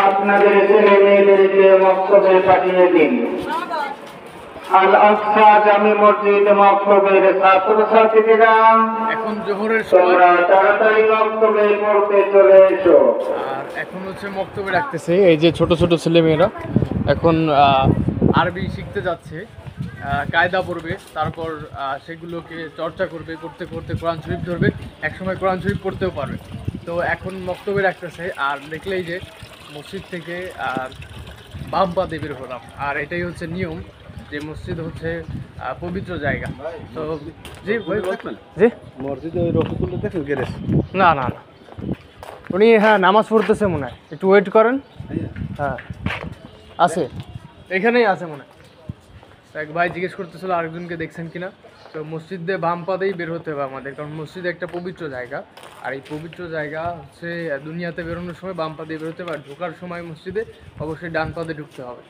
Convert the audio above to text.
আপনাদের ছেলে মেয়েদেরকে মক্তবে পাঠিয়ে দিন। আল আকসা জামি মসজিদ মক্তবের ছাত্রছাত্রীরা এখন জোহরের তোমরা তাড়াতাড়ি মক্তবে পড়তে চলে এসো। আর এখন হচ্ছে মক্তবে রাখতেছে এই যে ছোট ছোট ছেলে মেয়েরা এখন আরবি শিখতে যাচ্ছে, কায়দা পড়বে, তারপর সেগুলোকে চর্চা করবে, করতে করতে কোরআন শরীফ ধরবে, একসময় কোরআন শরীফ পড়তেও পারবে। তো এখন মক্তবে রাখতেছে। আর দেখলেই যে মসজিদ থেকে বাম পা দিয়ে বের হলাম। আর এটাই হচ্ছে নিয়ম যে মসজিদ হচ্ছে পবিত্র জায়গা। তো জি জি মসজিদে ওই রফিকুল্লাহ দেখেন গ্যারেজ? না না না, উনি হ্যাঁ নামাজ পড়তেছে মনে হয়, একটু ওয়েট করেন। হ্যাঁ আছে, এখানেই আছে মনে হয়। এক ভাই জিজ্ঞেস করতেছিল আরেকজনকে দেখছেন কিনা। তো মসজিদে বাম পাদেই বের হতে হবে আমাদের, কারণ মসজিদ একটা পবিত্র জায়গা। আর এই পবিত্র জায়গা হচ্ছে দুনিয়াতে বেরোনোর সময় বাম পা দিয়ে বেরোতে হবে, আর ঢোকার সময় মসজিদে অবশ্যই ডান পাদে ঢুকতে হবে।